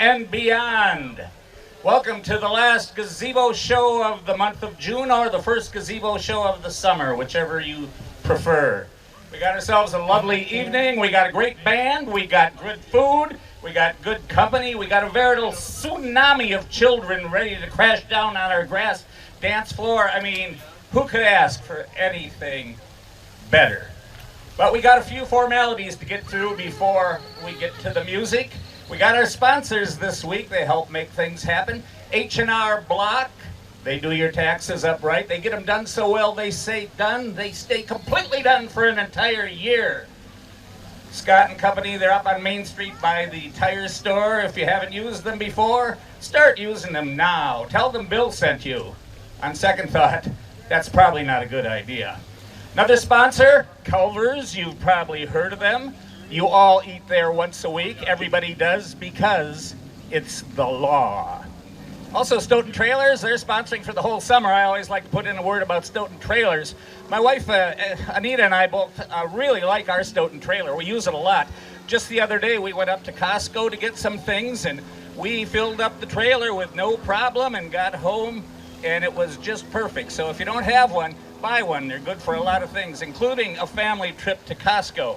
and beyond. Welcome to the last gazebo show of the month of June or the first gazebo show of the summer, whichever you prefer. We got ourselves a lovely evening. We got a great band. We got good food. We got good company. We got a veritable tsunami of children ready to crash down on our grass dance floor. I mean, who could ask for anything better? But we got a few formalities to get through before we get to the music. We got our sponsors this week. They help make things happen. H&R Block. They do your taxes upright. They get them done so well they say done. They stay completely done for an entire year. Scott and Company, they're up on Main Street by the tire store. If you haven't used them before, start using them now. Tell them Bill sent you. On second thought, that's probably not a good idea. Another sponsor, Culver's. You've probably heard of them. You all eat there once a week. Everybody does because it's the law. Also, Stoughton Trailers, they're sponsoring for the whole summer. I always like to put in a word about Stoughton Trailers. My wife, Anita, and I both really like our Stoughton trailer. We use it a lot. Just the other day, we went up to Costco to get some things, and we filled up the trailer with no problem and got home, and it was just perfect. So if you don't have one, buy one. They're good for a lot of things, including a family trip to Costco.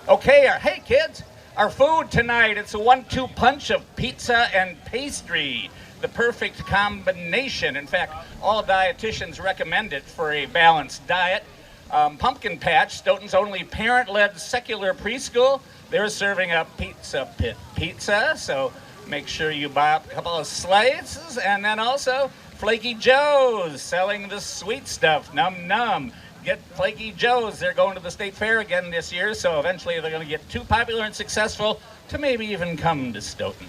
Okay, hey kids, our food tonight, it's a 1-2 punch of pizza and pastry. The perfect combination. In fact, all dietitians recommend it for a balanced diet. Pumpkin Patch, Stoughton's only parent-led secular preschool, they're serving up Pizza Pit pizza, so make sure you buy up a couple of slices. And then also Flaky Joe's, selling the sweet stuff, num num. Get Flaky Joe's, they're going to the state fair again this year, so eventually they're going to get too popular and successful to maybe even come to Stoughton.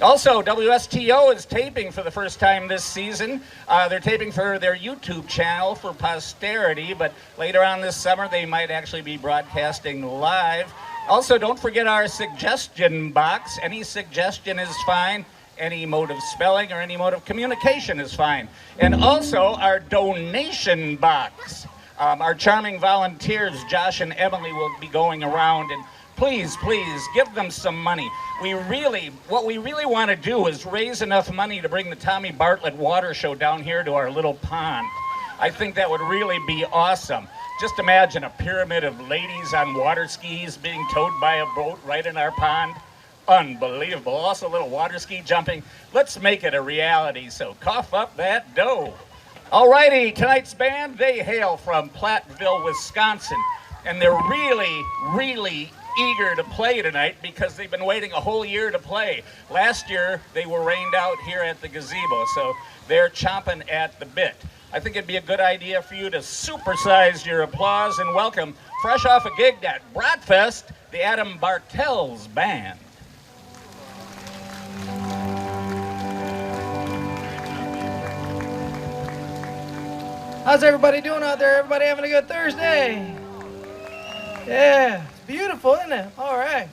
Also, WSTO is taping for the first time this season. They're taping for their YouTube channel for posterity, but later on this summer they might actually be broadcasting live. Also, don't forget our suggestion box. Any suggestion is fine. Any mode of spelling or any mode of communication is fine. And also our donation box. Our charming volunteers, Josh and Emily, will be going around and please give them some money. What we really want to do is raise enough money to bring the Tommy Bartlett water show down here to our little pond. I think that would really be awesome. Just imagine a pyramid of ladies on water skis being towed by a boat right in our pond. Unbelievable. Also a little water ski jumping. Let's make it a reality, so cough up that dough. Alrighty, tonight's band, they hail from Platteville, Wisconsin, and they're really eager to play tonight because they've been waiting a whole year to play. Last year, they were rained out here at the gazebo, so they're chomping at the bit. I think it'd be a good idea for you to supersize your applause and welcome, fresh off a gig at Bratfest, the Adam Bartels Band. How's everybody doing out there? Everybody having a good Thursday? Yeah, it's beautiful, isn't it? All right.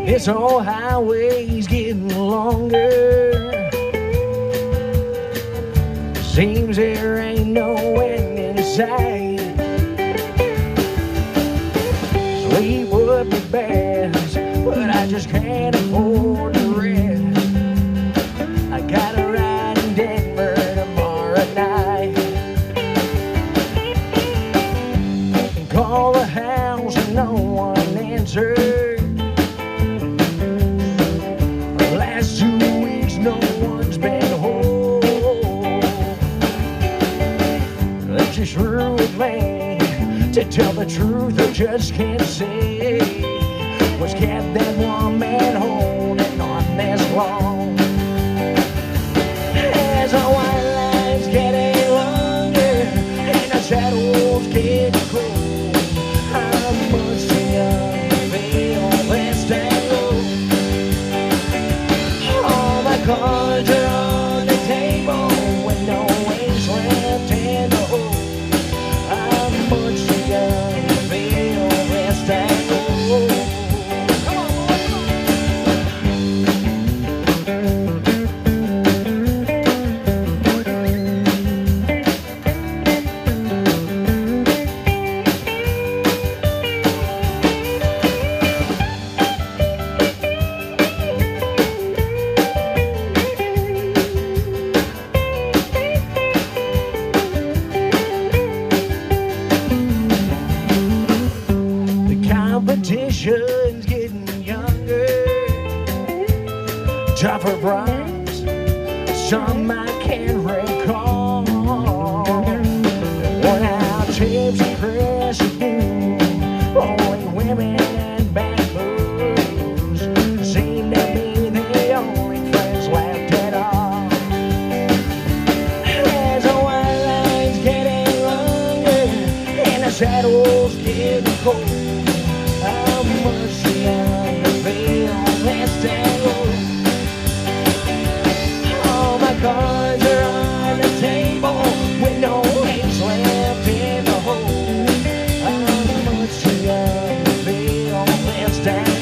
This old highway's getting longer. Seems there ain't no end in sight. Sleep would be best, but I just can't afford to rest. I got a ride in Denver tomorrow night. Call the house and no one answered. No one's been home. That's just rude with me. To tell the truth, I just can't say what's kept that one man holding on this long. As our white lines getting longer and the shadows get cold, how much do you feel this tango? Cards of her brides, some I can't recall. Worn out tapes and residue, only women and bad booze seem to be the only friends left at all. As the white line's getting longer and the saddles getting cold, how much beyond the veil let's tango. All my cards are on the table with no ace left in the hole. How much beyond the veil let's tango.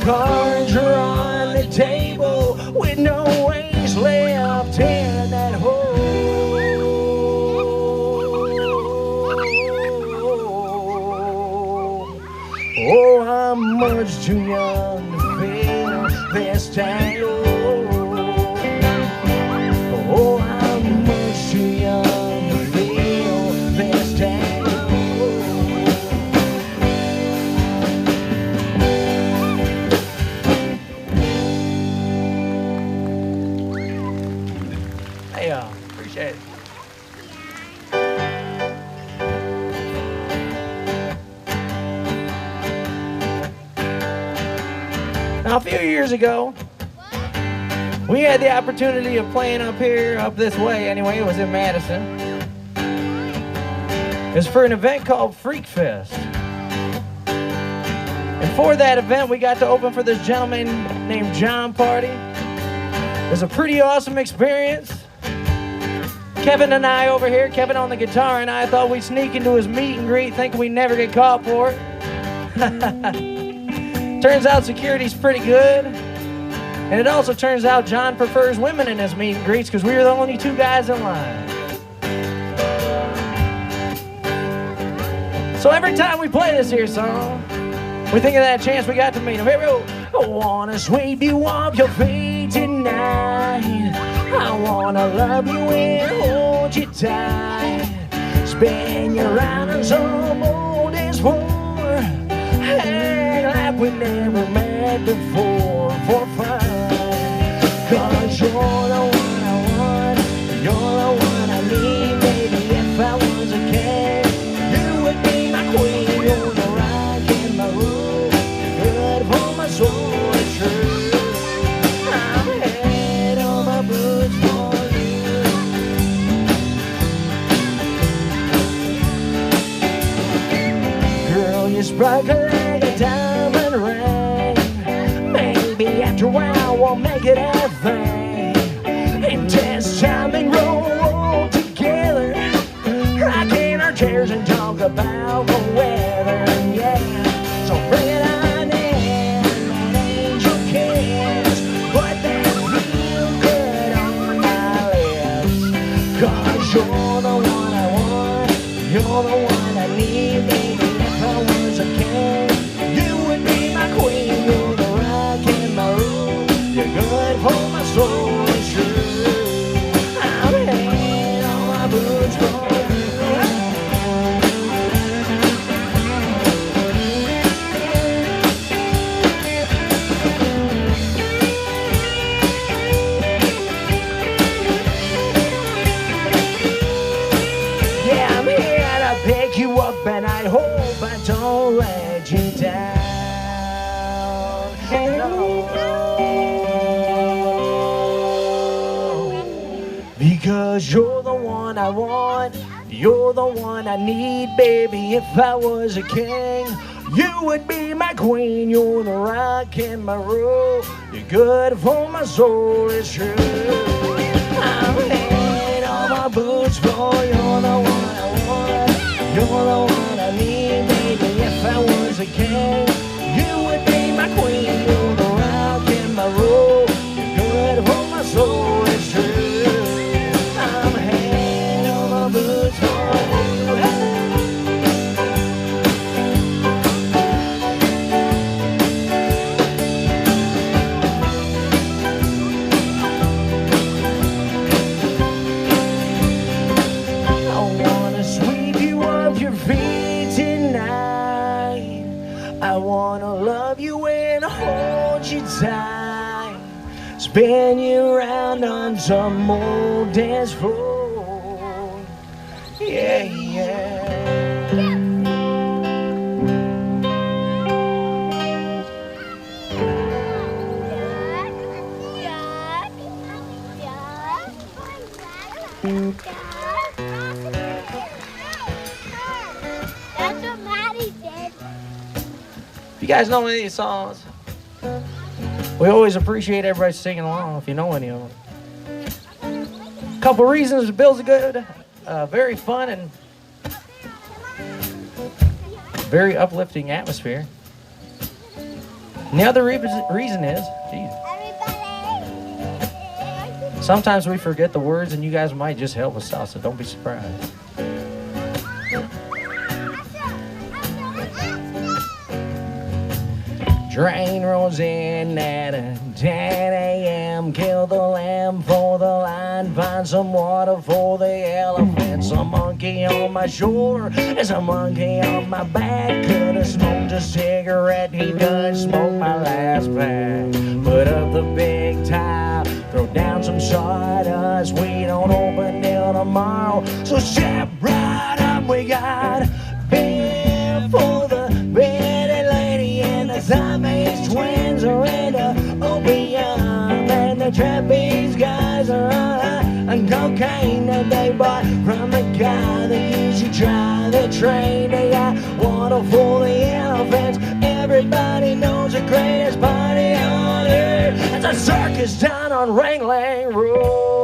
Cards are on the table with no ways left in that hole. Oh, I'm much too young to feel this tango. Oh, I'm much too young to feel this tango. Appreciate it. Now, a few years ago, we had the opportunity of playing up here, up this way anyway. It was in Madison. It was for an event called Freak Fest. And for that event, we got to open for this gentleman named John Party. It was a pretty awesome experience. Kevin and I over here, Kevin on the guitar, and I thought we'd sneak into his meet and greet thinking we'd never get caught for it. Turns out security's pretty good. And it also turns out John prefers women in his meet and greets because we were the only two guys in line. So every time we play this here song, we think of that chance we got to meet him. Here we go. I wanna sweep you off your feet tonight. I wanna love you and hold you tight. Spin your islands on bold as war. Act like we never met before for fun. Cause you're the one I want, you're the one I need. Baby, if I was a king, you would be my queen. You're the rock in my room, good for my soul, it's true. I'm head on my boots for you. Girl, you sparkle like a diamond ring. Maybe after a while we'll make it a thing. And test time and roll together, rocking our chairs and talk about the weather. Yeah, so bring it on in, that angel kiss. Put that feel good on my lips. Cause you're the one I want, you're the one I need. Baby, if I was a king, you would be my queen. You're the rock in my room, you're good for my soul, it's true. I'm head on my boots for you. Yeah, I'm here to pick you up and I hope I don't let you down. Because you're the one I want, you're the one I need. Baby, if I was a king, you would be my queen. You're the rock in my room, you're good for my soul, it's true. I'm laying on my boots for you. You're the one I want, you're the one I need. Baby, if I was a king, you would be my queen. You're the rock in my room, you're good for my soul, it's true. spin you around on some old dance floor. Yeah, yeah. That's what Maddie did. If you guys know any of these songs, we always appreciate everybody singing along if you know any of them. Couple reasons Bill's good, very fun and very uplifting atmosphere. And the other reason is, geez, sometimes we forget the words and you guys might just help us out, so don't be surprised. Train rolls in at 10 a.m. Kill the lamb for the line. Find some water for the elephants. A monkey on my shoulder. There's a monkey on my back. Could have smoked a cigarette. He done smoked my last pack. Put up the big tile. Throw down some sawdust. We don't open till tomorrow. So step right up. We got beer for the pretty lady and the Siamese twins are into opium, and the trapeze guys are on cocaine that they bought from the guy that used to drive the train. They got water for the elephants. Everybody knows the greatest party on earth. It's a circus down on Ringling Road.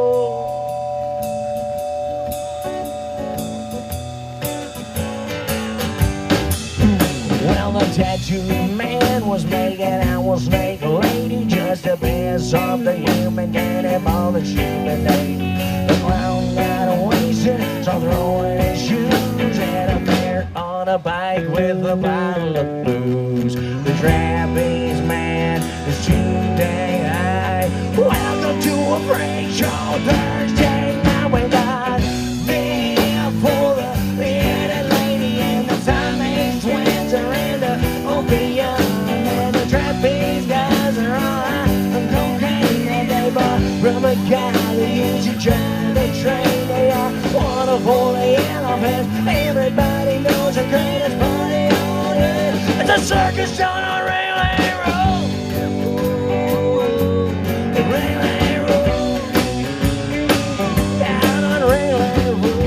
Well, the tattoo man was making out with Snake Lady just to piss off the human cannibal that she been dating. The clown got wasted, so throwing his shoes and a bear on a bike with a bottle of booze. The trapeze man is too dang high. Welcome to a freak show Thursday night. We got beer for the bearded lady and the Siamese twins are into opium, and the trapeze guys are on cocaine that they bought from a guy that used to drive the train. They are water for the elephants. Everybody knows the greatest party on earth. It's a circus down on Ringling Road. Ringling Road. Down on Ringling Road.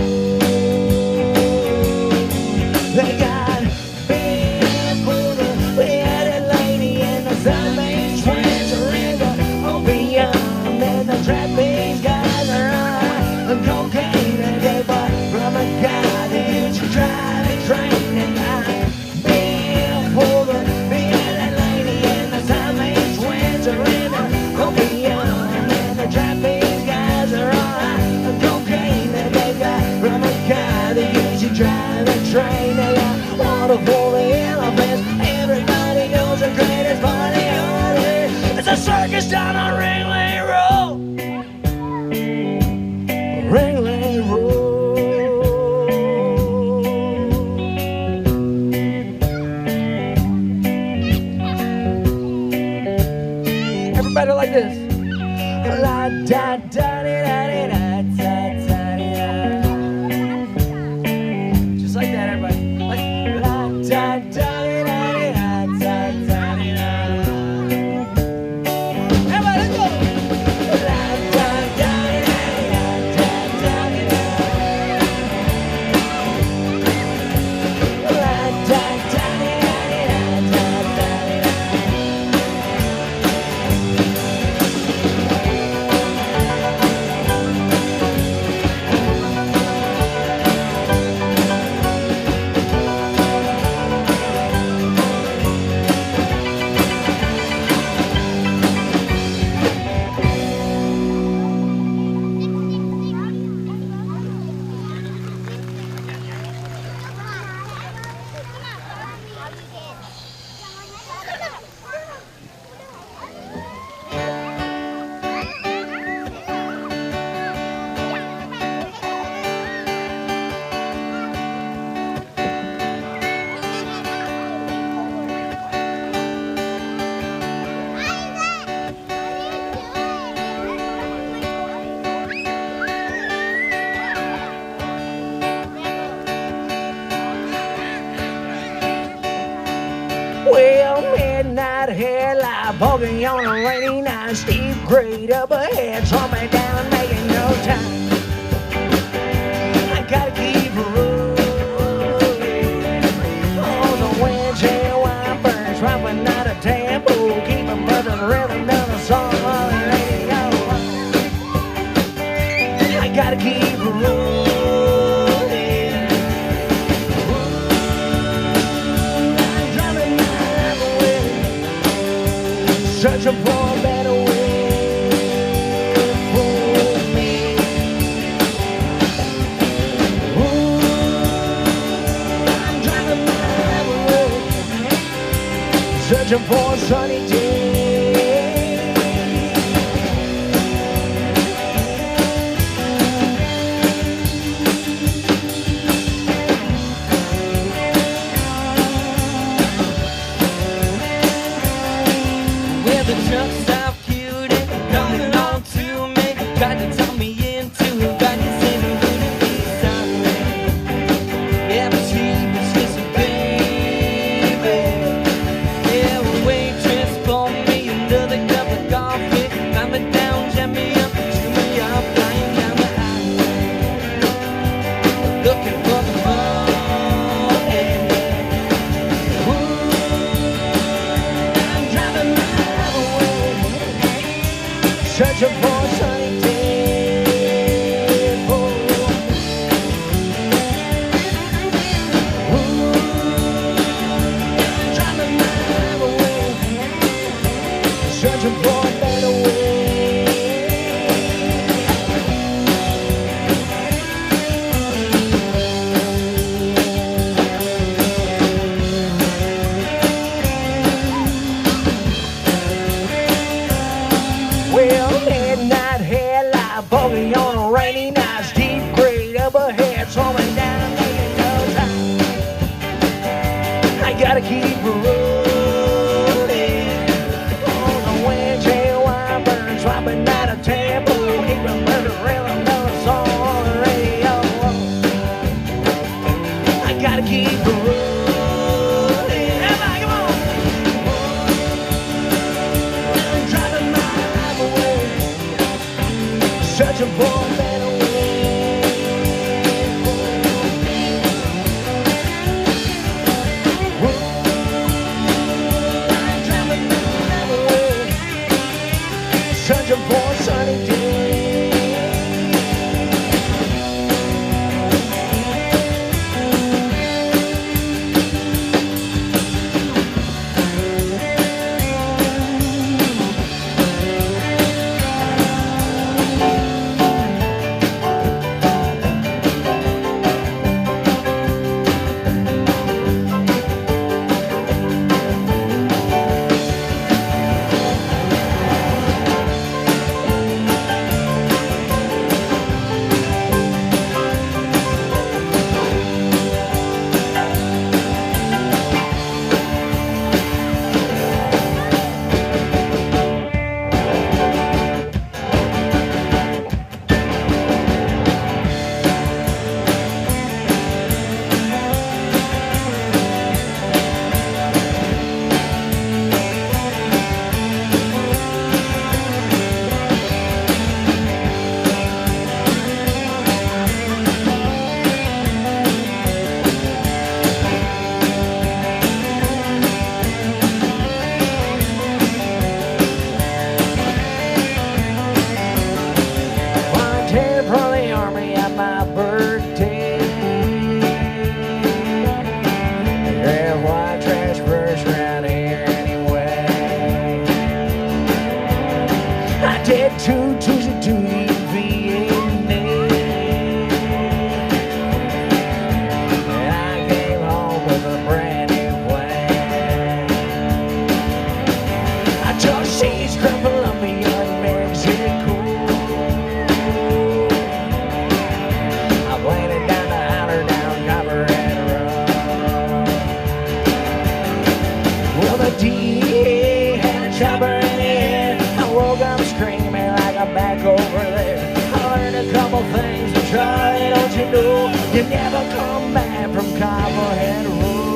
They got beer for the bearded lady and the Siamese twins are into opium, and the trapeze guys are on cocaine that they bought from a guy that used to drive a train. And got beer for the bearded lady and the Siamese twins are into opium, and the trapeze guys are on cocaine that they got from a guy that used to drive a train. They got water for the elephants. Everybody knows the greatest party on earth. It's a circus down on Ringling Road. Ringling Road. Everybody like this. La da da da da da da da da. Just like that, everybody. Like la da da da da da da da. Everybody. headlight, bogey on a rainy night, steep grade up ahead, slumping down, making no time. I gotta keep rolling. Oh, the windshield wipers, dropping out a tempo, keeping but the rhythm of the song on the radio. I gotta keep rolling. Searching for a better way for me. Ooh, I'm driving my way, searching for a sunny day. Where the truck stop cute and coming on to me, tried to talk me into it, but he said he wouldn't be sorry. Yeah, but she was just a baby. Yeah, a waitress for me another cup of coffee, calm me down, jam me up, chew me up, flying down the highway, looking for the fun. Searching for a sunny day for me. Ooh, driving my way, searching for a better way. Well, midnight headlight, bogey on a rainy night, steep grade up ahead, slowing down, making no time. I gotta keep rolling. On the windshield wipers, dropping out a tempo, keeping the rhythm of the song on the radio. I gotta keep rolling. Everybody, come on. I'm driving my way, searching for a better way for me. I'm driving my way, searching for a sunny day. You never come back from Copperhead Road.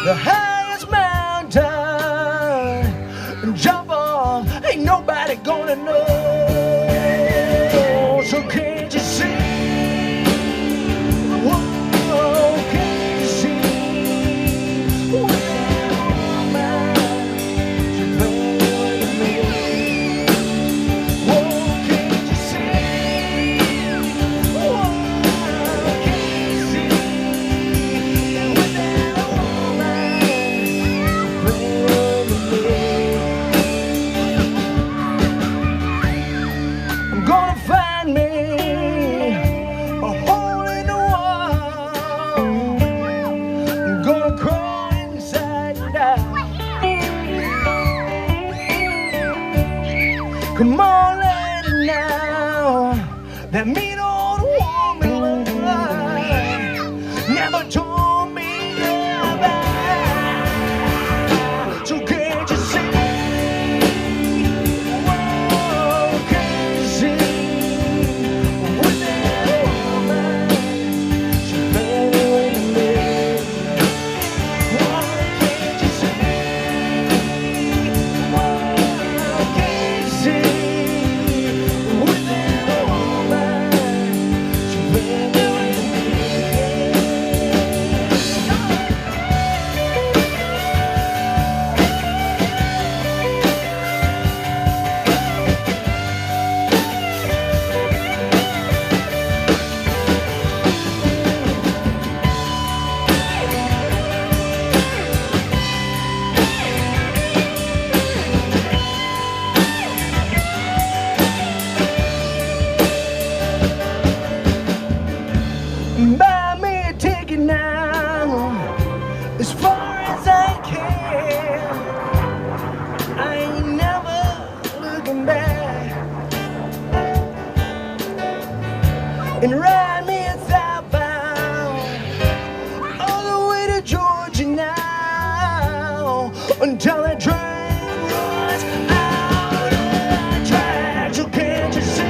the highest mountain and jump off. Ain't nobody gonna know. So can't you see? Whoa, can't you see? Come on, lady, now. That mean old woman never told me about. So can't you see? Whoa, can't you see? With that woman, she's better than me. Whoa, can't you see? Whoa, can't you see? Buy me a ticket now, as far as I can. I ain't never looking back. And ride me a southbound all the way to Georgia now, until that train runs out of the track. So can't you see?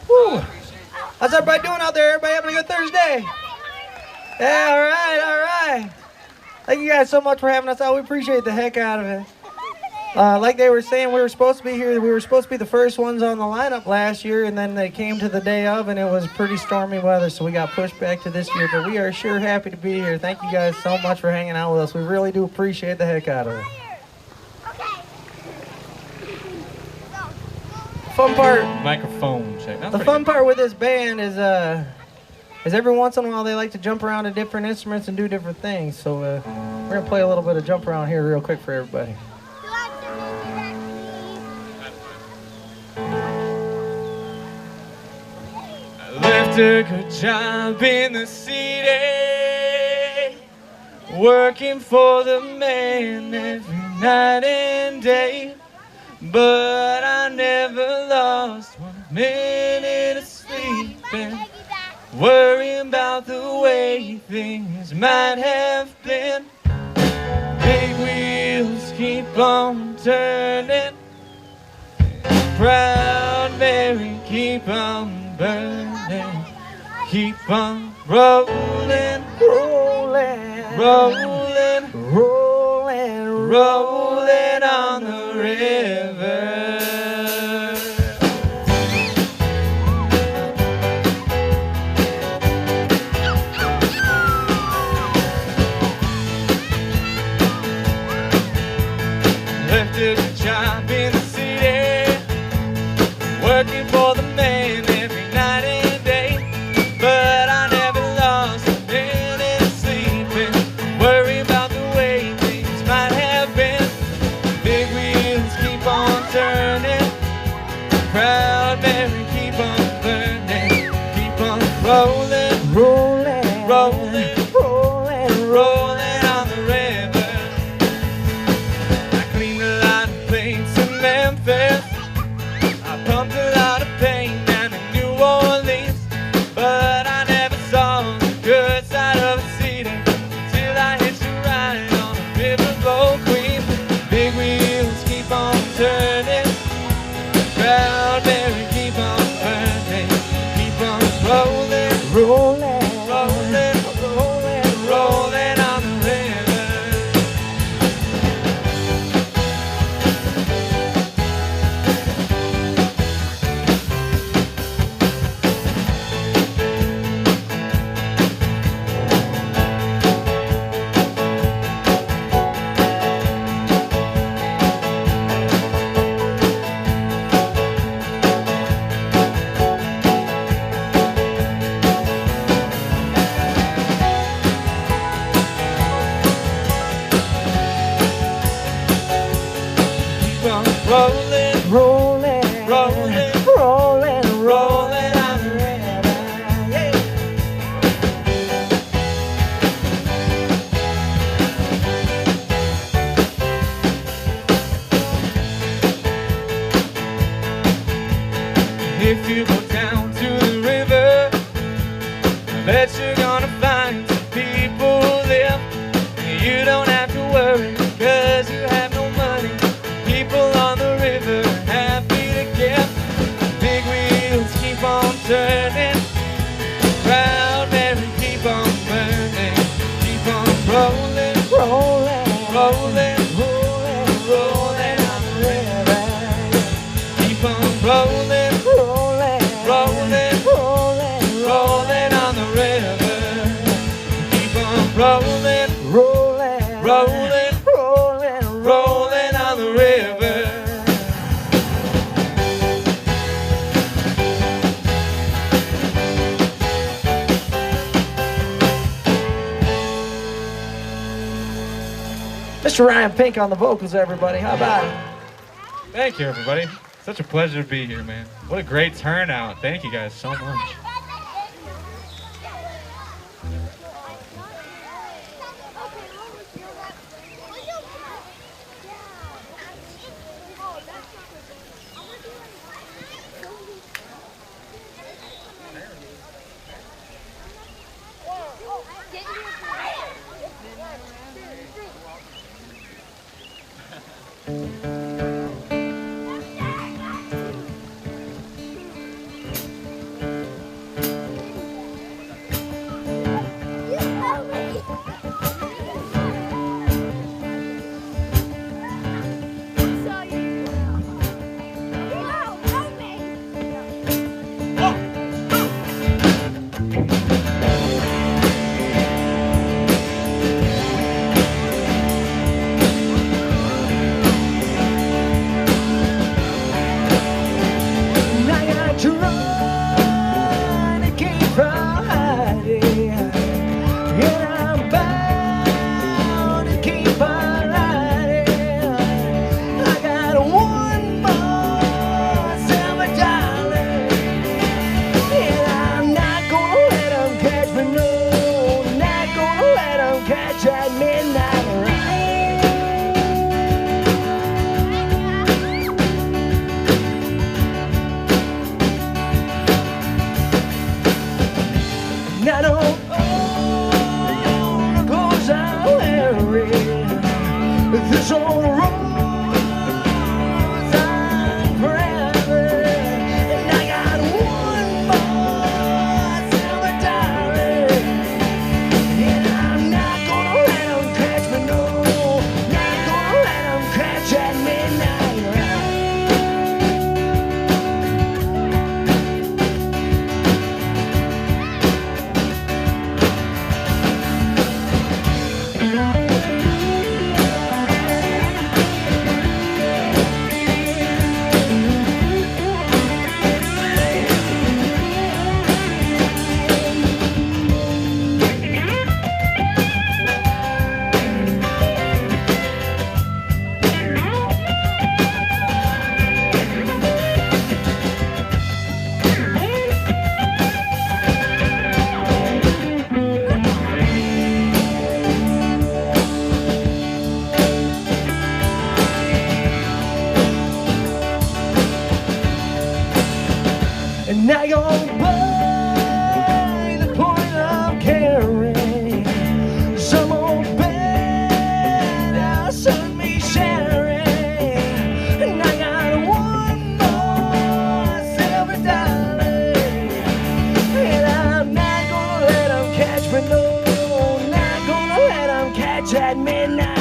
Woo. How's everybody doing out there? Everybody having a good Thursday? Yeah, all right, all right. Thank you guys so much for having us out. We appreciate the heck out of it. Like they were saying, we were supposed to be here. We were supposed to be the first ones on the lineup last year, and then they came to the day of, and it was pretty stormy weather, so we got pushed back to this year. But we are sure happy to be here. Thank you guys so much for hanging out with us. We really do appreciate the heck out of it. Fun part. Microphone check. The fun part with this band is every once in a while they like to jump around to different instruments and do different things. So we're gonna play a little bit of jump around here real quick for everybody. I left a good job in the city, working for the man every night and day. But I never lost 1 minute of sleeping, worrying about the way things might have been. Big wheels keep on turning, proud Mary keep on burning, keep on rolling, Rolling, rolling, rolling, rolling on the river. Left a good job in the city, working for the man every night and day. But I never lost a minute of sleeping, worry about the way things might have been. Big wheels keep on turning, proud Mary keep on burning, keep on rolling, rolling, rolling, rolling, rolling on the river. I cleaned a lot of plates in Memphis, I pumped a lot of paint down in New Orleans. But I never saw the good side of the city till I hitched a ride on a riverboat queen. Big wheels keep on turning, proud Mary keep on burning, keep on rolling, rolling, rolling, rolling, rolling on the river. Keep on rolling, rolling, rolling, rolling, rolling on the river. Yeah. If you go down to the river, I bet you're gonna find some people who live. You don't have to worry, cause you have no money. People on the river happy to give. Big wheels keep on turning, proud Mary keep on burning, keep on rolling, Rolling, rolling, rolling, rolling on the river. Keep on rolling, rolling, rolling, rolling, rolling on the river. Keep on rolling, rolling, rolling, rolling, rolling on the river. Mr. Ryan Pink on the vocals, everybody. How about it? Thank you, everybody. Such a pleasure to be here, man. What a great turnout. Thank you guys so much. catch at midnight.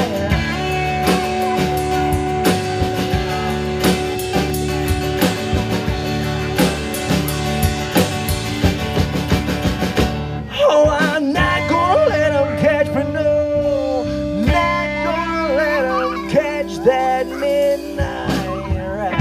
Oh, I'm not gonna let them catch me, no. Not gonna let them catch that midnight ride.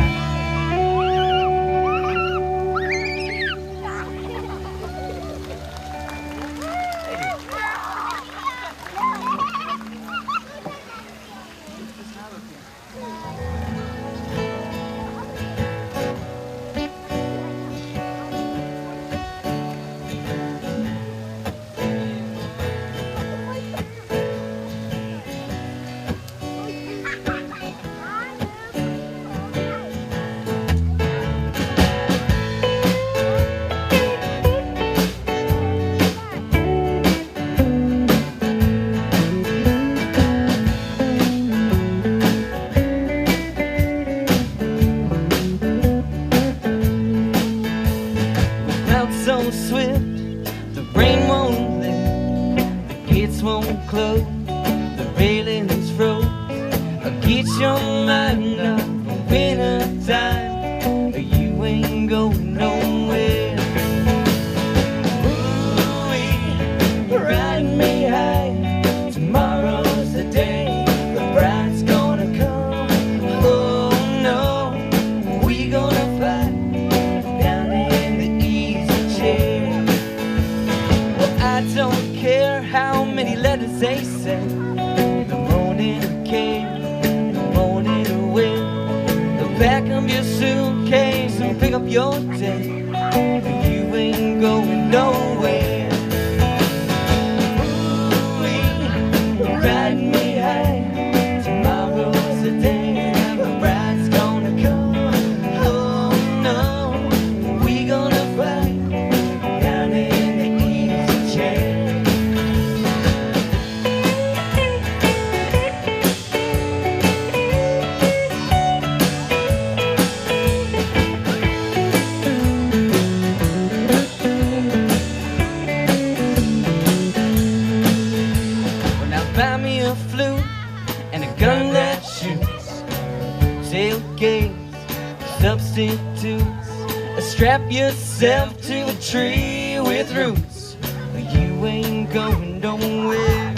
Out so swift, the rain won't lift, the gates won't close, the railings froze. Get your mind up for winter time, you ain't going nowhere. Ooh, riding me high, tomorrow's the day, the bride's gonna come. Oh no, we gonna fly down in the easy chair. Well, I don't care how many letters they send, the morning came, the morning went. Pack up your suitcase and pick up your day, you ain't going nowhere. Ooh, riding me high, tomorrow's the day, the bride's gonna come. Oh no, we gonna fly down in the easy chair. Well, now buy me a flute and a gun that shoots, tailgates, substitutes. Strap yourself to a tree with roots, you ain't going nowhere.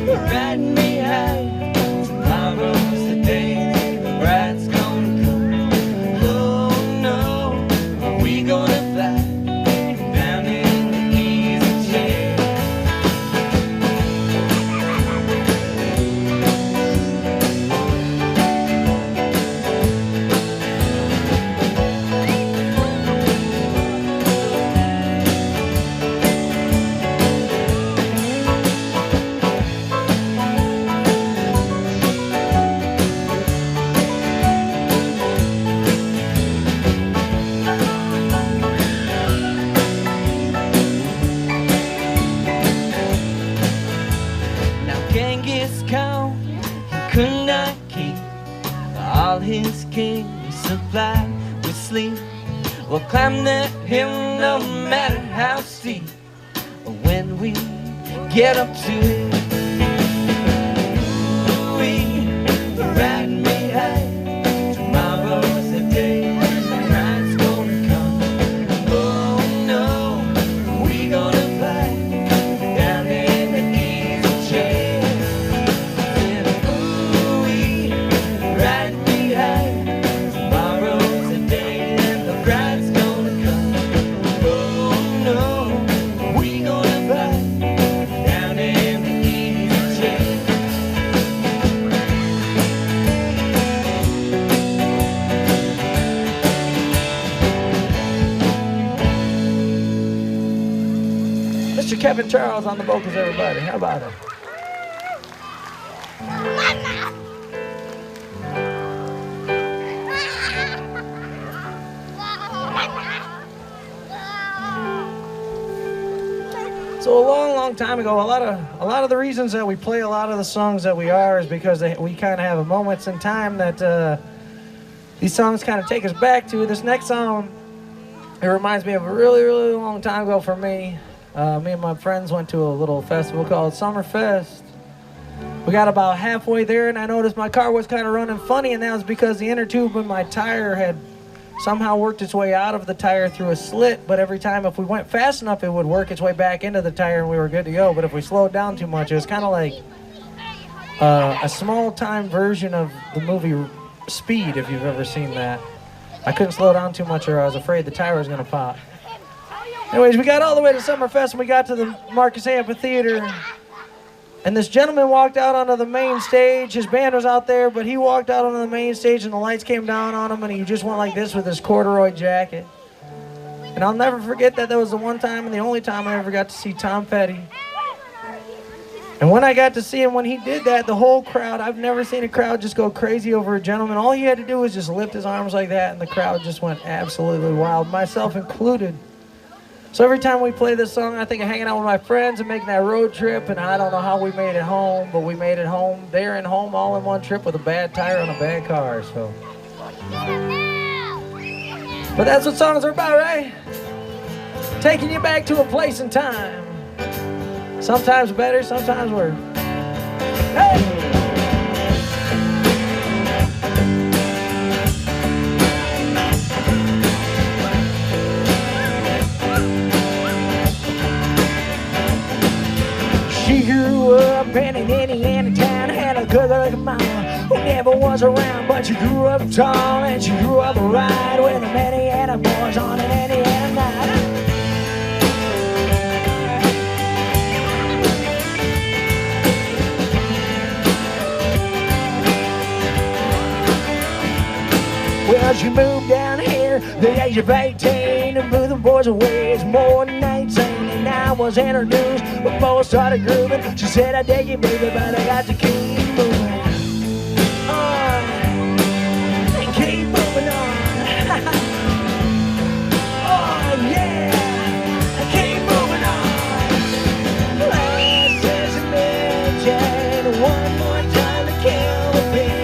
Ooh, riding me high, tomorrow's the day, the bride's gonna come. Oh no, we gonna fly down in the easy chair. Now Genghis Khan, he could not keep all his kings supplied with sleep. We'll climb that hill no matter how steep, when we get up to it. Ooh, riding me high, tomorrow's the day, the bride's gonna come. Oh no, we gonna fly down in the easy chair. Ooh, riding me high, tomorrow's the day, and the bride's gonna come. Oh no, we gonna fly down in the easy chair. Mr. Kevin Charles on the vocals, everybody. How about it? So a long time ago, a lot of the reasons that we play a lot of the songs that we are is because we kind of have moments in time that these songs kind of take us back to. This next song, it reminds me of a really long time ago for me, Me and my friends went to a little festival called Summerfest. We got about halfway there, and I noticed my car was kind of running funny, and that was because the inner tube in my tire had somehow worked its way out of the tire through a slit, but every time if we went fast enough, it would work its way back into the tire, and we were good to go. But if we slowed down too much, it was kind of like a small-time version of the movie Speed, if you've ever seen that. I couldn't slow down too much, or I was afraid the tire was going to pop. Anyways, we got all the way to Summerfest, and we got to the Marcus Amphitheater, and this gentleman walked out onto the main stage. His band was out there, but he walked out onto the main stage, and the lights came down on him, and he just went like this with his corduroy jacket. And I'll never forget that was the one time and the only time I ever got to see Tom Petty. And when I got to see him, when he did that, the whole crowd, I've never seen a crowd just go crazy over a gentleman. All he had to do was just lift his arms like that, and the crowd just went absolutely wild, myself included. So every time we play this song, I think of hanging out with my friends and making that road trip, and I don't know how we made it home, but we made it home, there and home, all in one trip with a bad tire on a bad car, so. But that's what songs are about, right? Taking you back to a place and time. Sometimes better, sometimes worse. Hey! She grew up in an Indiana town, had a good-looking mama who never was around, but she grew up tall and she grew up right with the Indiana boys on an Indiana night. Well, she moved down here the age of 18 and blew the boys away. It's more than 18, and I was introduced before I started grooving. She said, I dig you, baby, but I got to keep moving on and keep moving on. Oh, yeah, keep moving on. Last is a legend, one more time to kill the beat.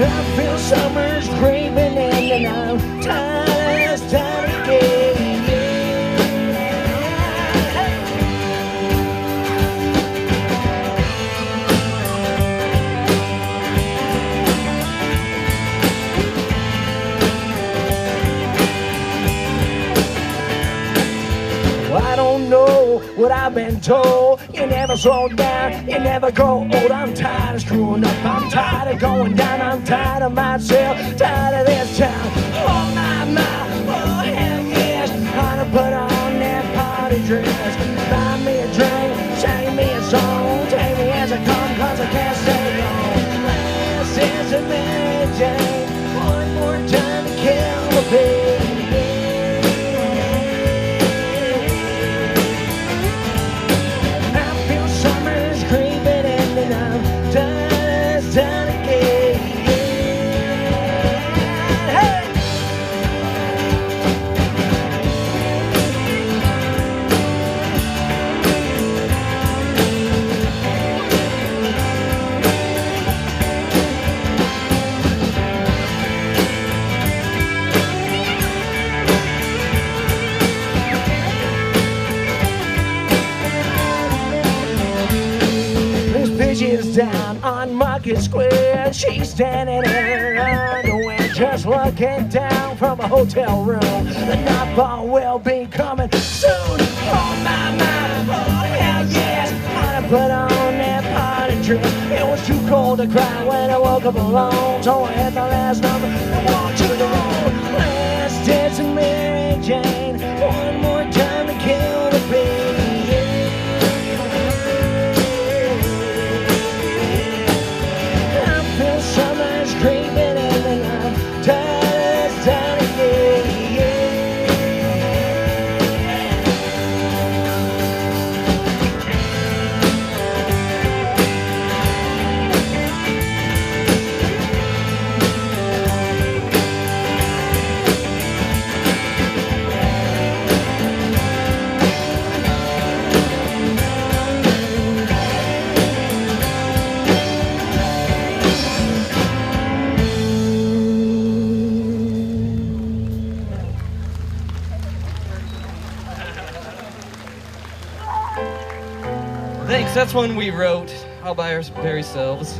I feel summer's creeping in and I'm tired as time again. Well, I don't know what I've been told. You never slow down, you never grow old. I'm tired of screwing up, I'm tired of going down, I'm tired of myself, tired of this town. Oh my, oh hell yes, I'll put on that party dress. Buy me a drink, sing me a song, take me as I come, cause I can't stay long. Last is a legend, one more time to kill the beat. Is down on Market Square. She's standing in her underwear, just looking down from a hotel room. The nightfall will be coming soon. Oh my, oh hell yes, I put on that party dress. It was too cold to cry when I woke up alone, so I hit the last number and walked to the road. Last dance of Mary Jane, one more time to kill the beat. Summer's creeping in and I'm tired as time again. So that's one we wrote all by our very selves.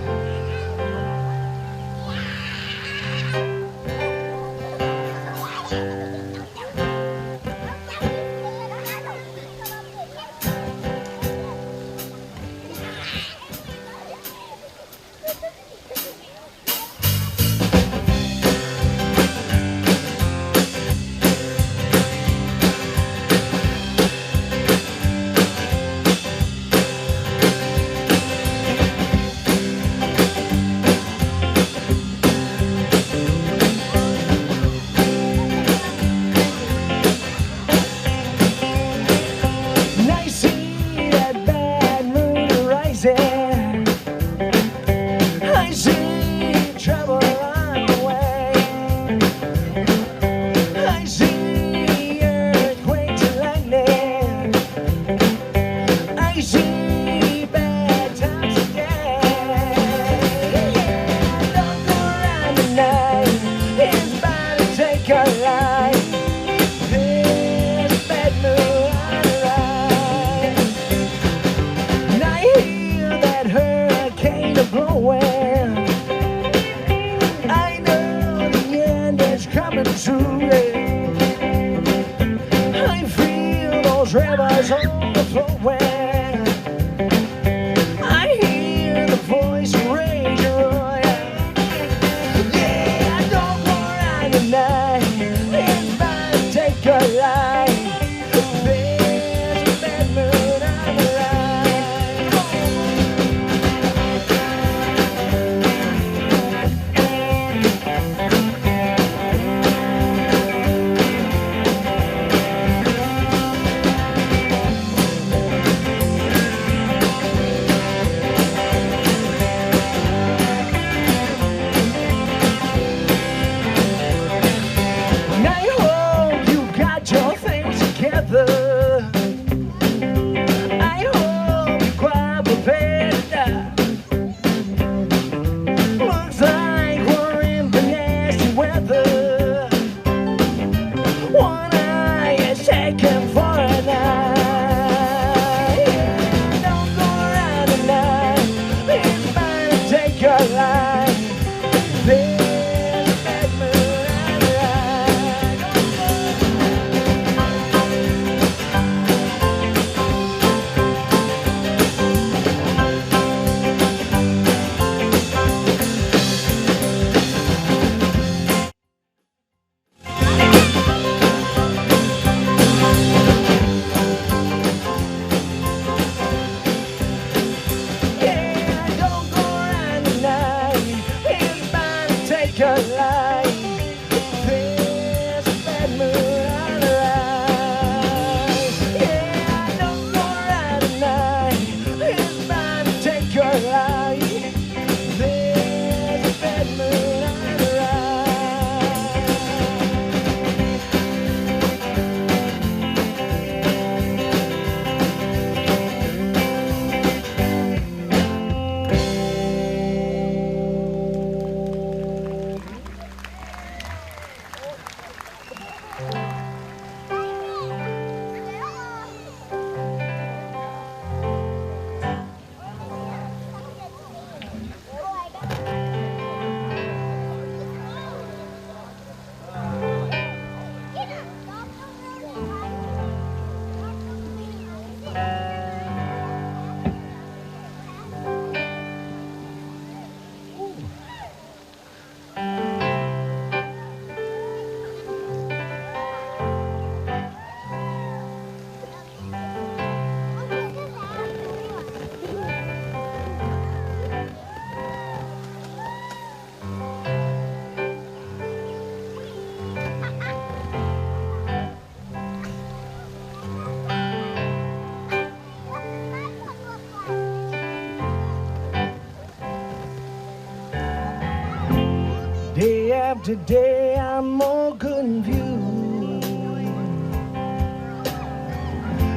Day after day, I'm more confused.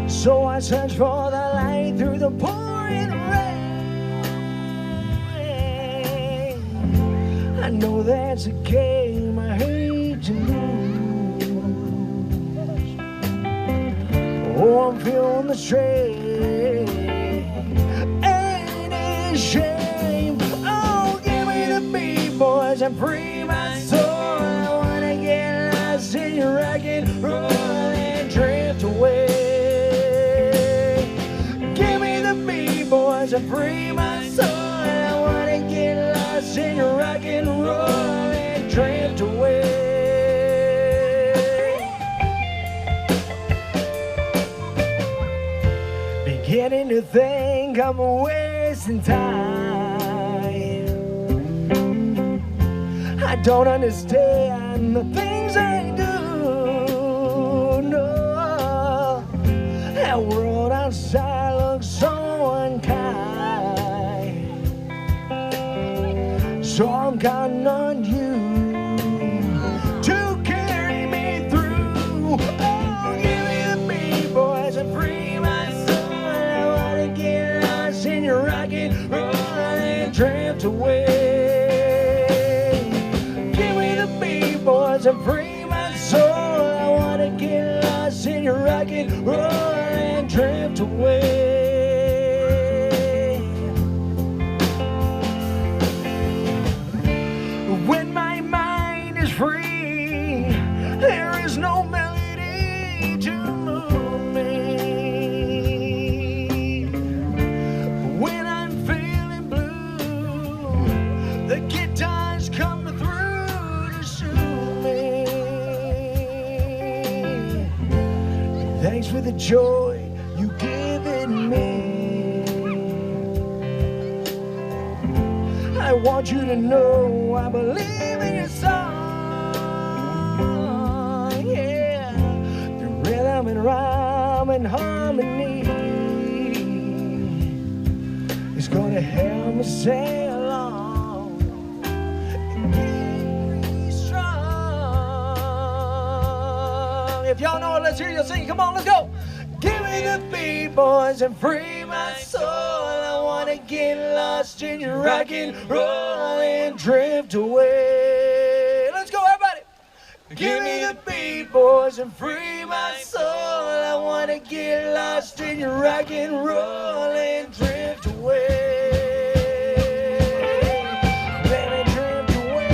So I search for the light through the pouring rain. I know that's a game I hate to lose. Oh, I'm feeling the strain. and free my soul. I wanna get lost in your rock and roll and drift away. Give me the B-boys and free my soul. I wanna get lost in your rock and roll and drift away. Beginning to think I'm wasting time. I don't understand the things I do. No, that world outside looks so unkind. So I'm counting on you to carry me through. Oh, give me the B-boys and free my soul. I wanna get lost in your rock and roll and drift away. Give me the B-boys and free my soul. I wanna get lost in your rock and roll and drift away. When my mind is free, there is no melody to move me. When I'm feeling blue, the guitars come through to soothe me. Thanks for the joy you given me. I want you to know I believe in your song, yeah. The rhythm and rhyme and harmony is gonna help me stay along and keep me strong. If y'all know it, let's hear you sing. Come on, let's go. Give me the B-boys and free my soul. I wanna get lost in your rock and roll and drift away. Let's go, everybody. Give me the B-boys and free my soul. I wanna get lost in your rock and roll and drift away. Baby, drift away.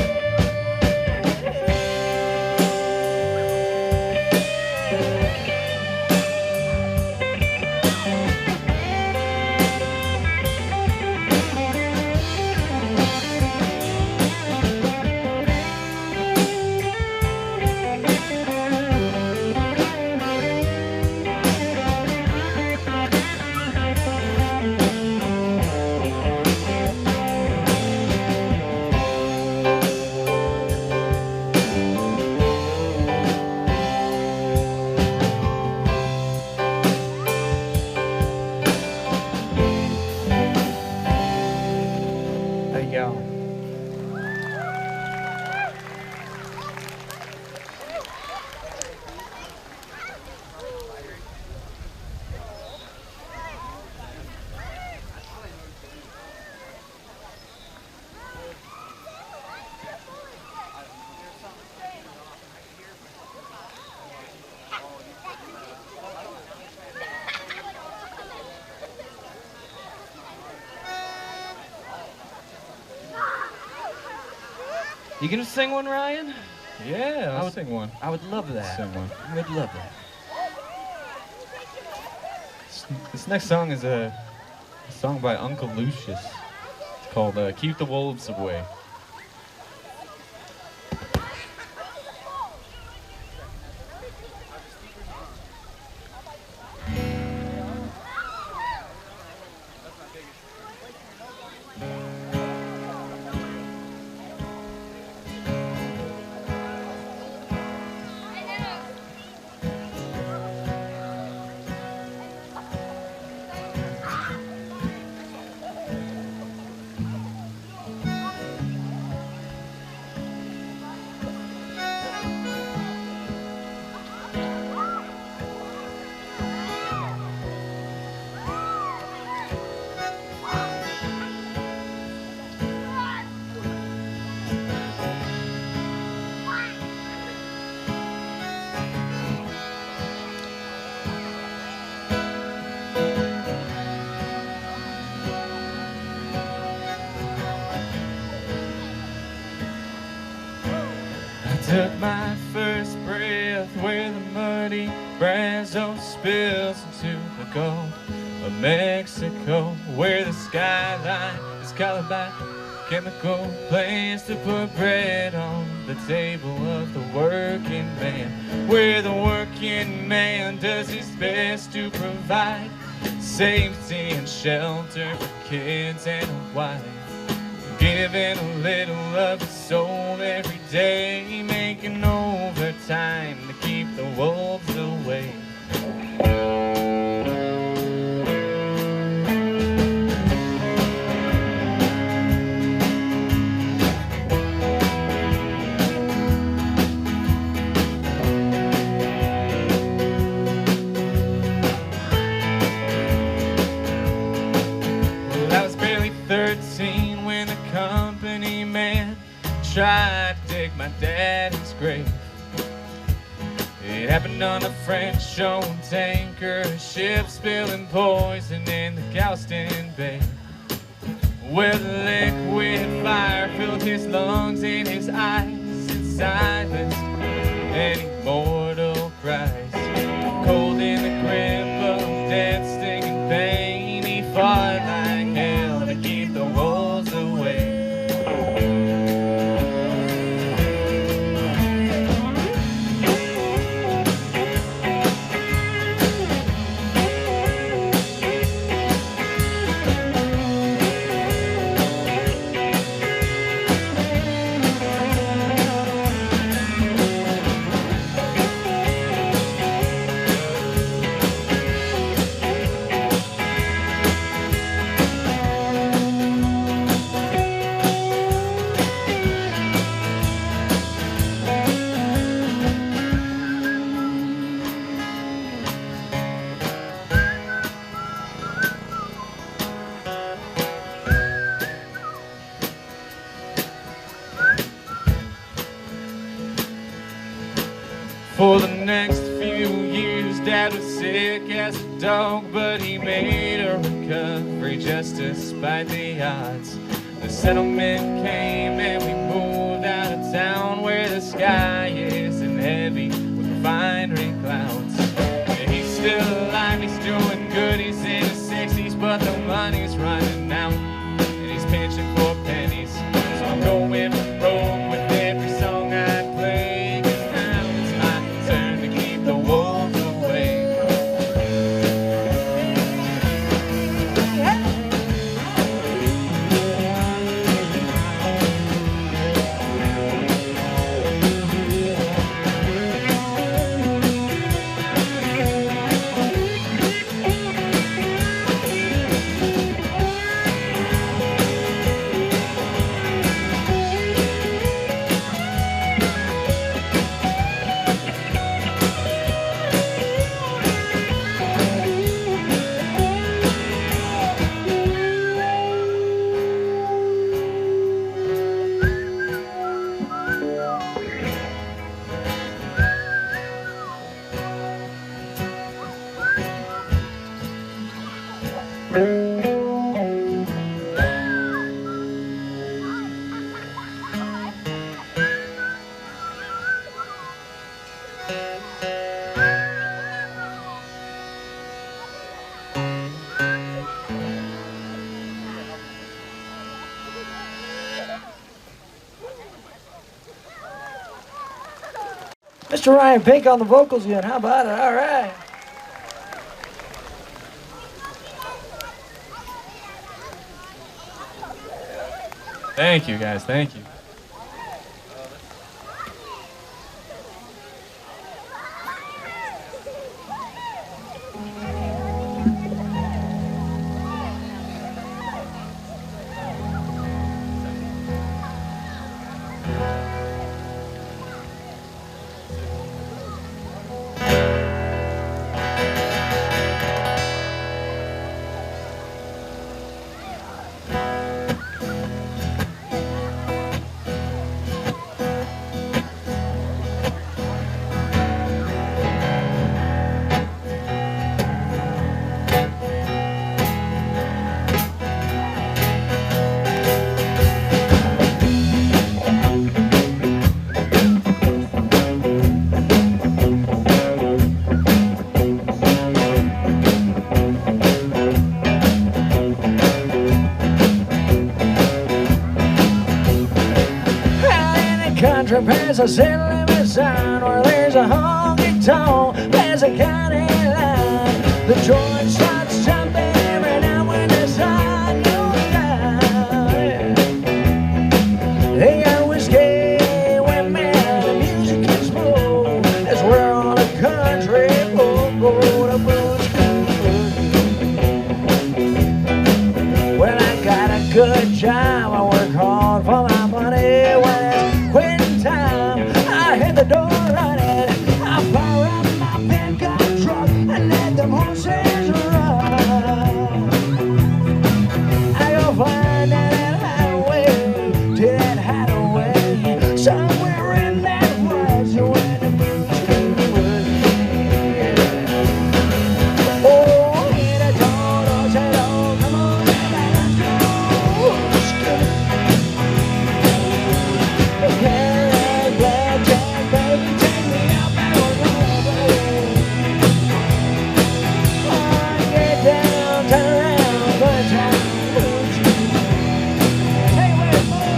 There you go. You gonna sing one, Ryan? Yeah, I'll sing one. I would love that. Sing one. I would love that. This next song is a song by Uncle Lucius. It's called Keep the Wolves Away. took my first breath where the muddy Brazos spills into the Gulf of Mexico, where the skyline is colored by chemical place to put bread on the table of the working man, where the working man does his best to provide safety and shelter for kids and a wife, giving a little of his soul every day, making overtime to keep the wolves away. Well, I was barely 13 when the company man tried to dig my daddy's grave. It happened on a French-owned tanker, a ship spilling poison in the Galveston Bay, where the liquid fire filled his lungs and his eyes and silenced any mortal cries. Cold in the grip of death, stinging pain, he fought like hell to keep the wolves away. For the next few years, Dad was sick as a dog, but he made a recovery just despite the odds. The settlement came and we moved out of town, where the sky isn't heavy with refinery clouds. And he's still alive, he's doing good, he's in his 60s, but the money's running out, and he's pinching for pennies. So I'm going rogue with every song I play. Mr. Ryan Pink on the vocals again. How about it? All right. Thank you, guys. Thank you. a silly sign where there's a honky tonk, there's a county line. The joint starts jumping every now when the sun goes down. They got whiskey, women, the music is smooth. As we're on a country road, the blues. Well, I got a good job, I work hard for my money. When it's quitting time, I hit the door running. I fire up my pickup truck and let them horses run. I go flying down that highway to that hideaway, somewhere in that woods where the blues come with. Oh, hit a total settle, come on, baby, let's go. Cadillac, blackjack, baby, take me out back on the road. Oh, get down, turn around, good time. Hey, wait, boy.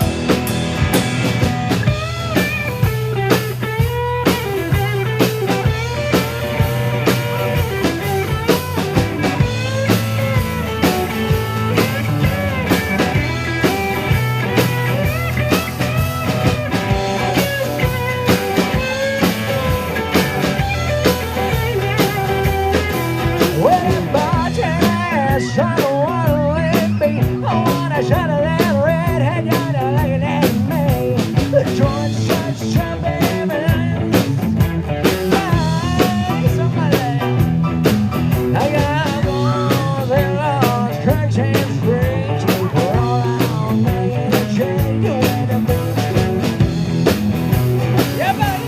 Well, Bartels, I don't wanna let it be. I wanna shut of that redhead, you're looking at me. The joint starts jumping and somebody. I got balls and laws, cracks and springs. We're all out making a change. You ain't a bitch. Yeah, buddy.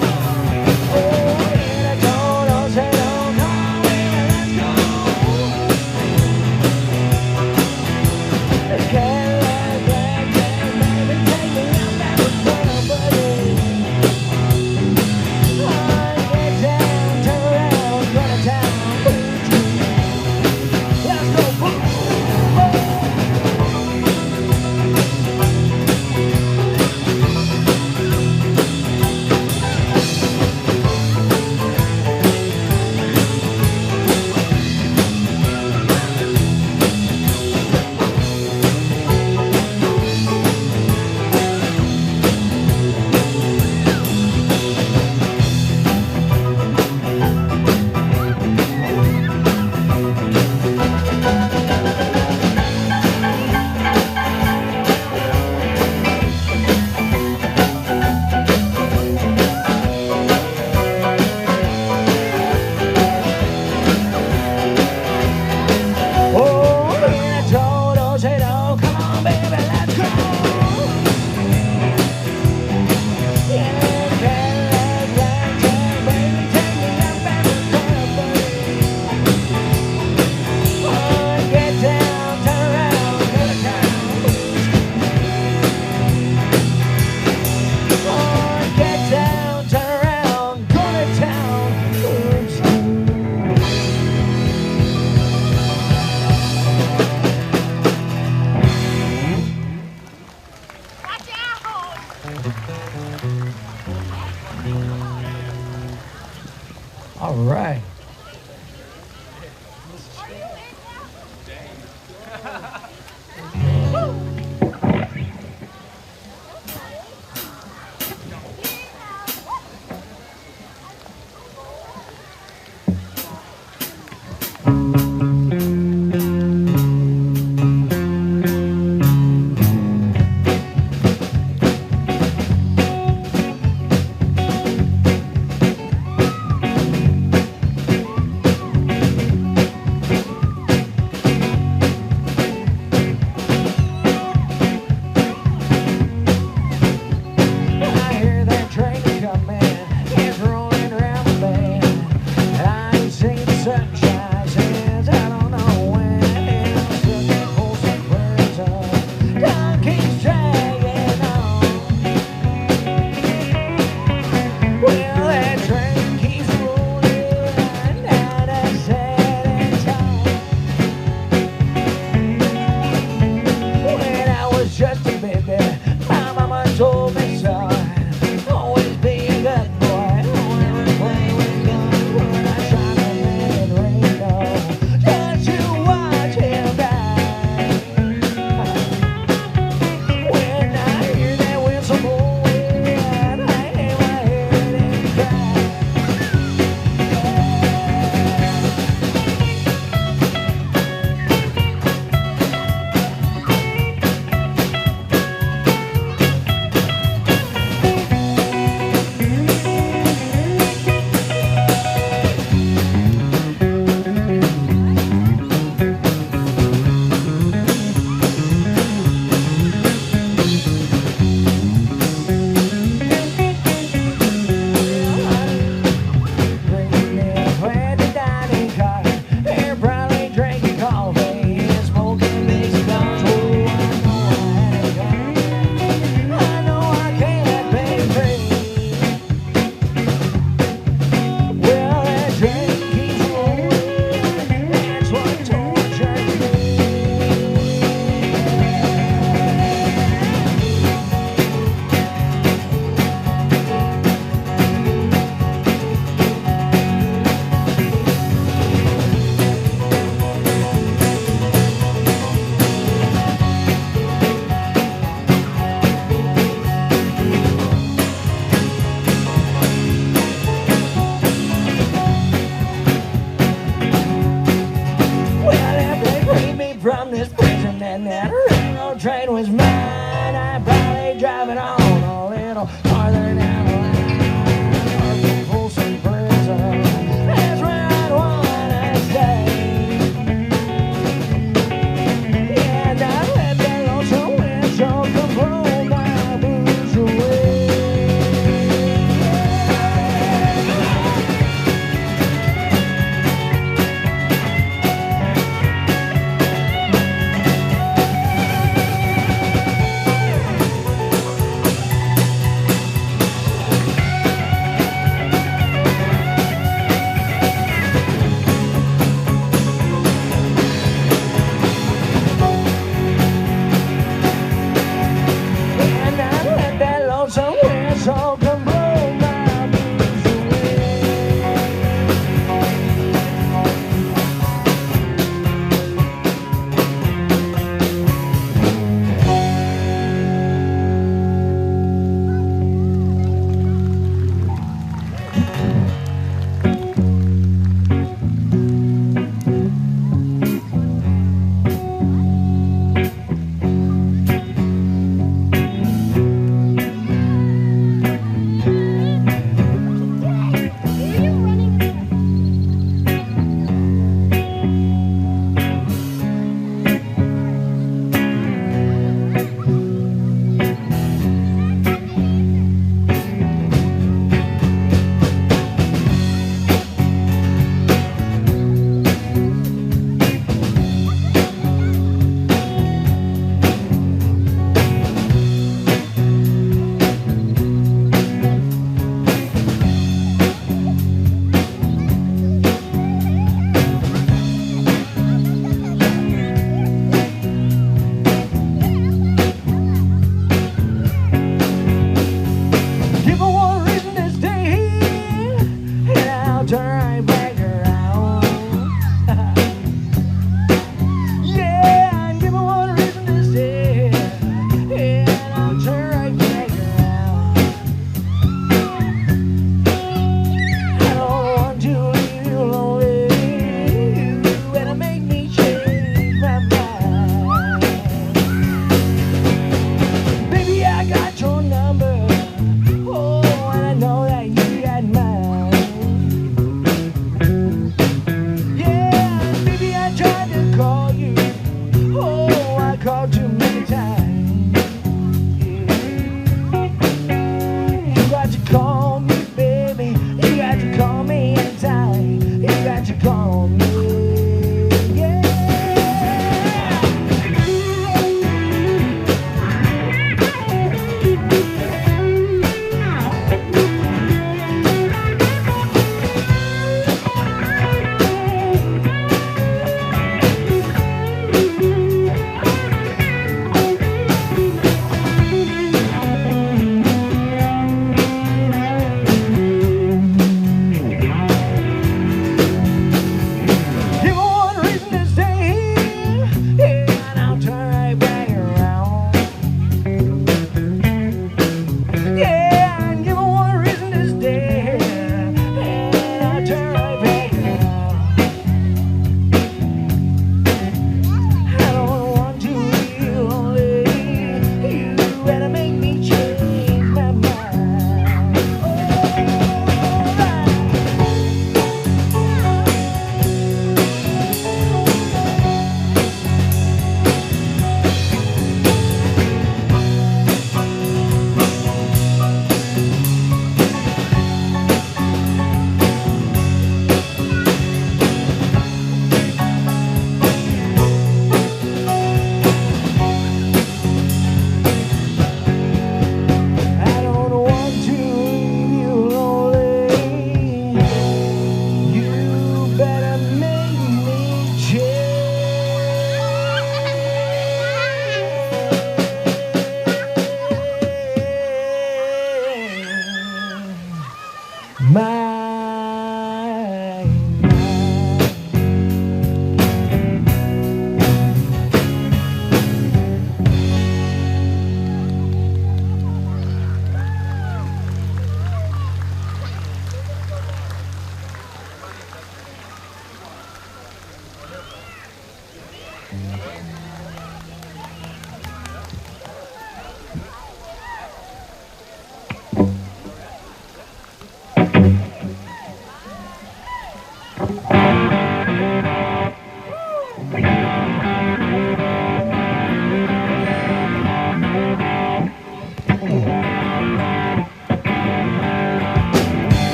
Oh, in a total settle, come on, baby, let's go. Cadillac, blackjack, baby, take me out back with somebody. Oh, get down, turn around, go to town. Let's go, boom, oh, in a total settle, come on, baby, let's go. Yeah, Cadillac, blackjack, baby, take me out back with somebody. Oh, get down, turn around, go to town. Oh, get down, turn around, go to town. Watch out! All right. told me, son, always be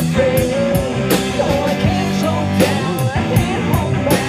No, I can't slow down, I can't hold back.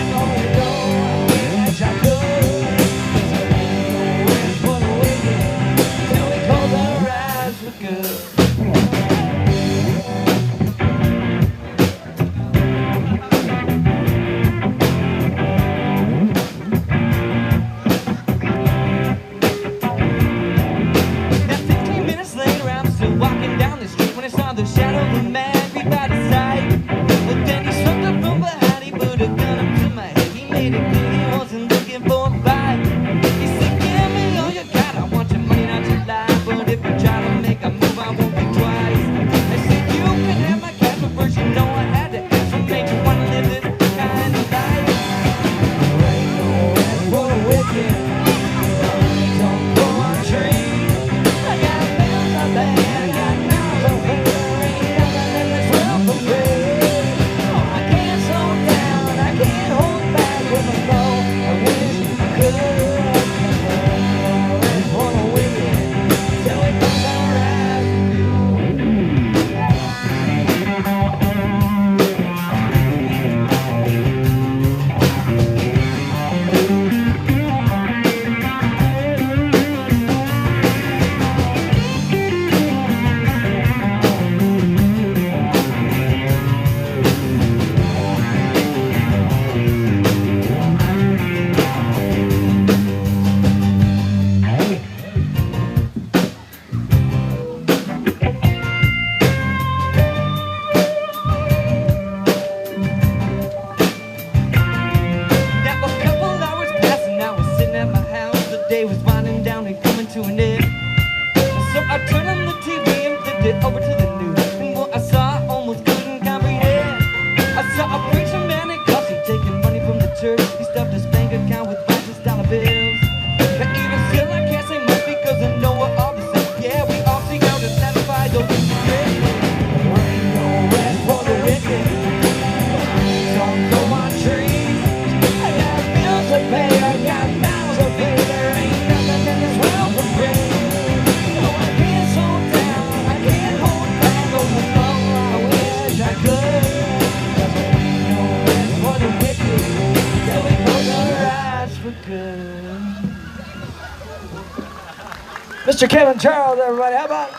Mr. Kevin Charles, everybody. How about it?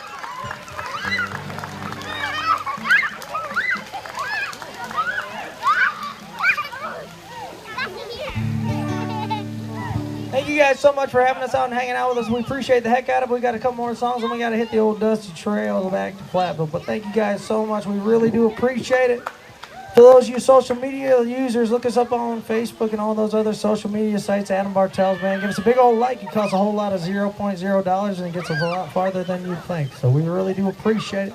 Thank you guys so much for having us out and hanging out with us. We appreciate the heck out of it. We got a couple more songs and we got to hit the old dusty trail back to Platteville. But thank you guys so much. We really do appreciate it. For those of you social media users, look us up on Facebook and all those other social media sites. Adam Bartels, man, give us a big old like. It costs a whole lot of $0.0 and it gets us a lot farther than you think. So we really do appreciate it.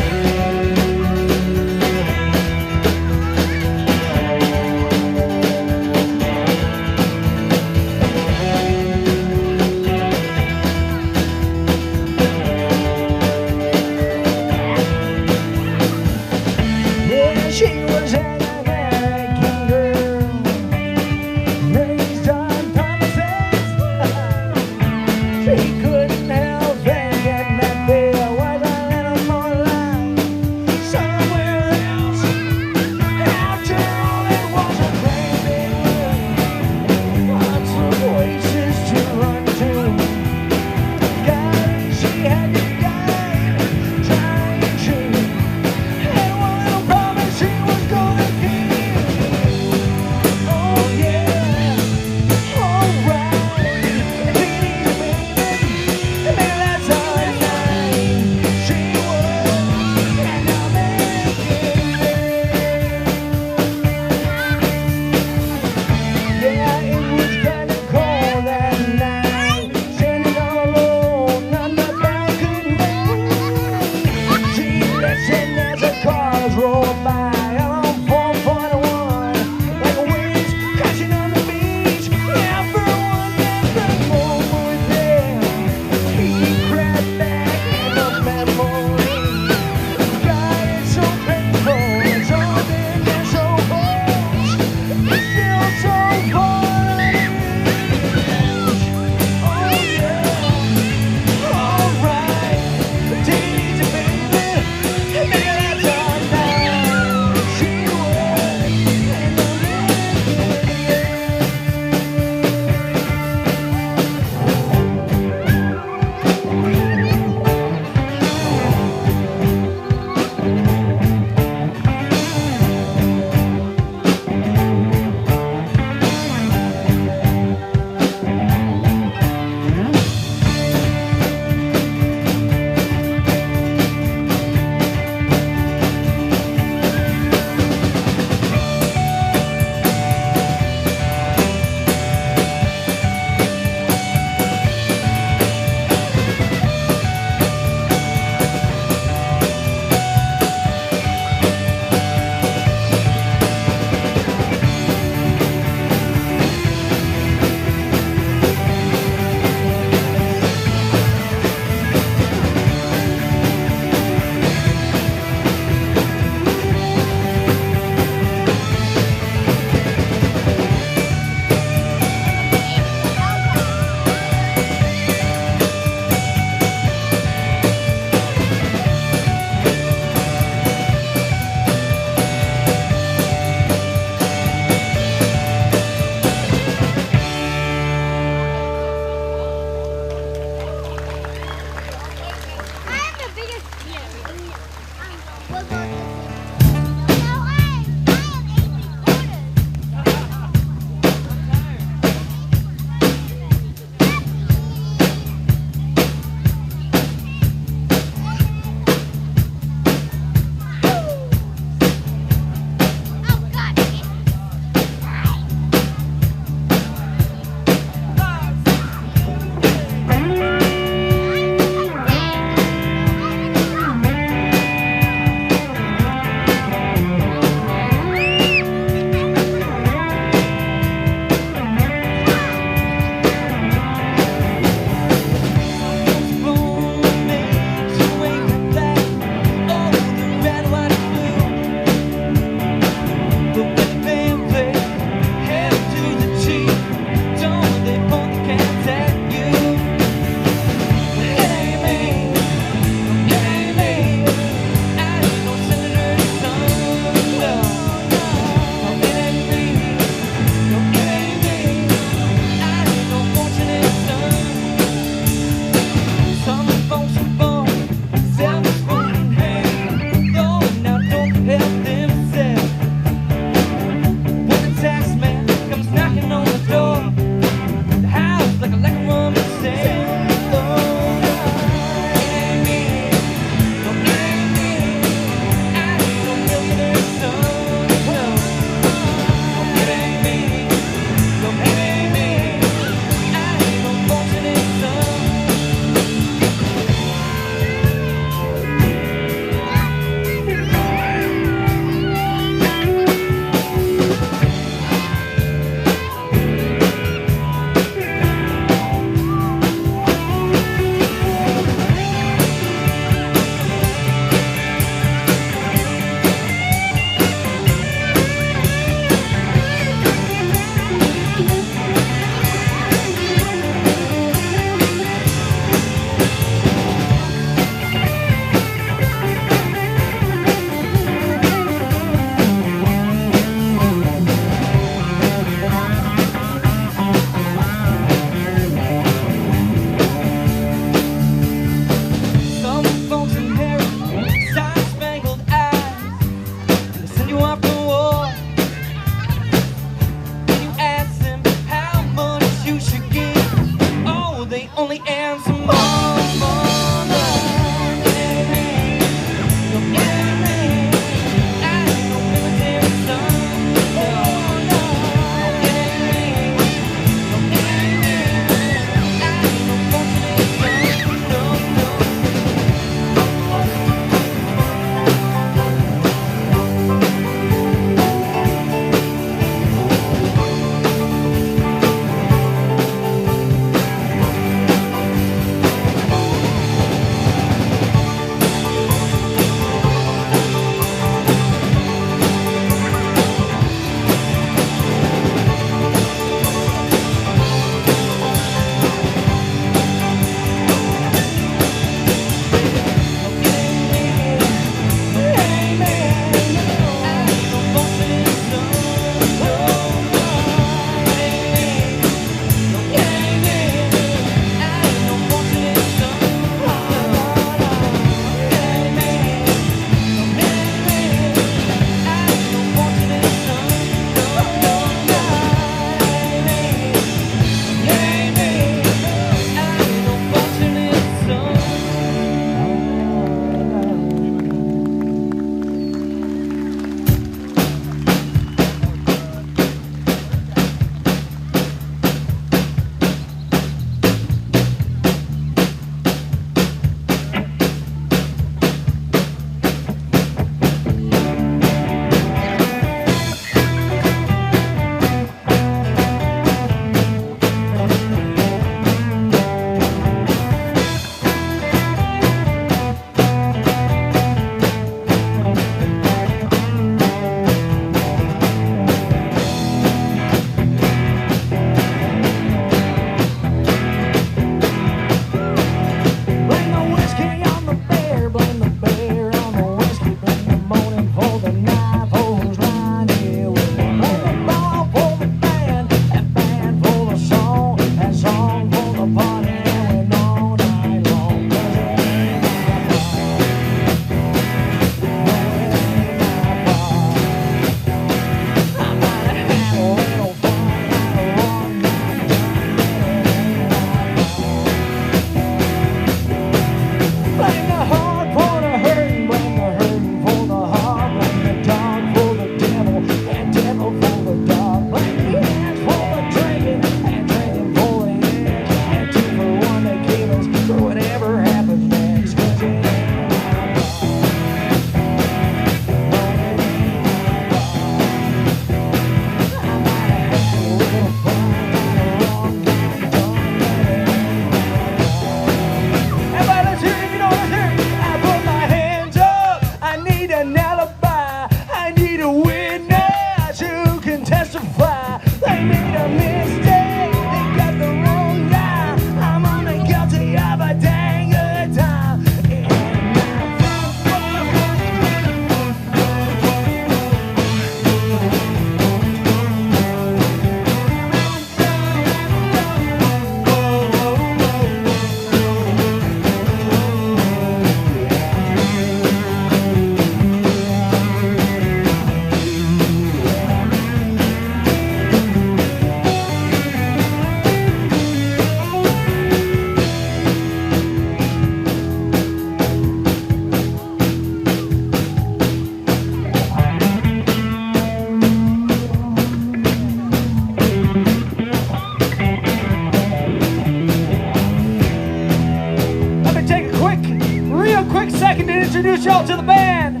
introduce y'all to the band.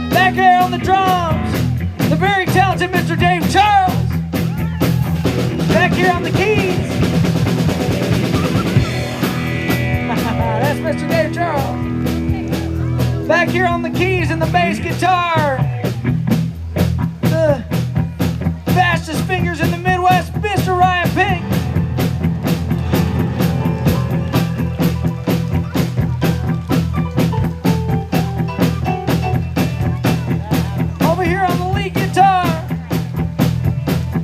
Back here on the drums, the very talented Mr. Dave Charles. Back here on the keys, that's Mr. Dave Charles. Back here on the keys and the bass guitar, the fastest fingers in the Midwest, Mr. Ryan Pink. Over here on the lead guitar,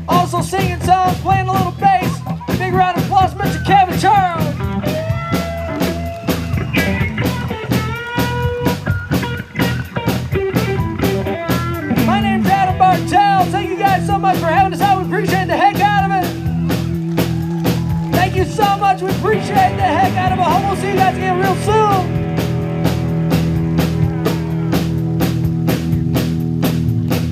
also singing songs, playing a little bass. Big round of applause, Mr. Kevin Charles. My name's Adam Bartels. Thank you guys so much for having us out. We appreciate the heck out of it. Thank you so much. We appreciate the heck out of it. Hope we'll see you guys again real soon.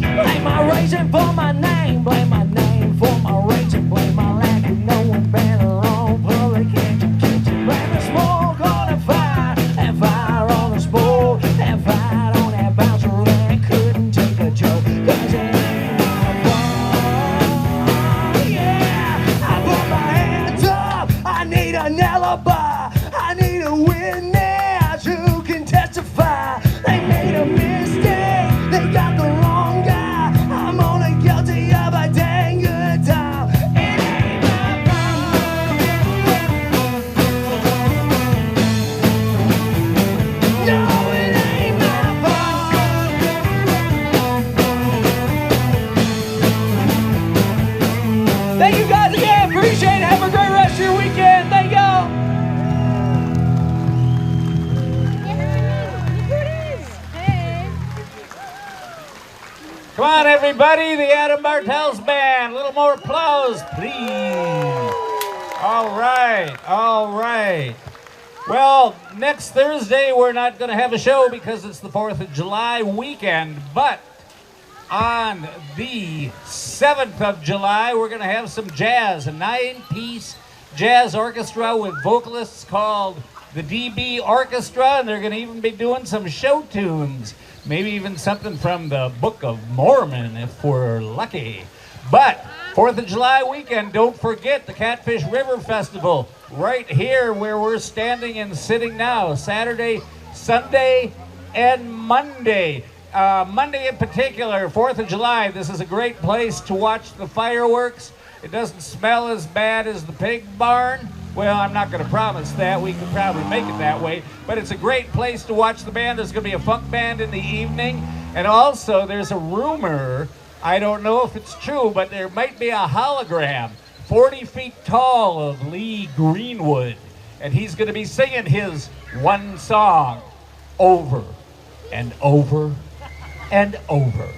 Blame my raging for my name. Blame my name for my raging. Blame my lack of knowing better on public education. Blame the smoke on the fire. And fire on the smoke. And fire on that bouncer that couldn't take a joke. 'Cause it ain't my fault. Yeah, I put my hands up. I need an alibi. I need a witness who can testify. They made a mistake. They got the wrong guy. I'm only guilty of a dang good time. It ain't my fault. No, it ain't my fault. Thank you guys again. Appreciate it. Have a great rest of your weekend. Thank y'all. Come on, everybody, the Adam Bartels Band. A little more applause, please. All right, all right. Well, next Thursday, we're not going to have a show because it's the 4th of July weekend, but on the 7th of July, we're going to have some jazz, a 9-piece jazz orchestra with vocalists called the DB Orchestra, and they're going to even be doing some show tunes. Maybe even something from the Book of Mormon if we're lucky. But 4th of July weekend, don't forget the Catfish River Festival right here where we're standing and sitting now. Saturday, Sunday, and Monday. Monday in particular, 4th of July, this is a great place to watch the fireworks. It doesn't smell as bad as the pig barn. Well, I'm not going to promise that. We could probably make it that way. But it's a great place to watch the band. There's going to be a funk band in the evening. And also, there's a rumor, I don't know if it's true, but there might be a hologram 40 feet tall of Lee Greenwood. And he's going to be singing his one song over and over and over.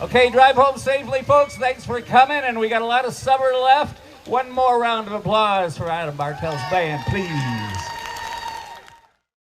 Okay, drive home safely, folks. Thanks for coming. And we got a lot of summer left. One more round of applause for Adam Bartels' band, please.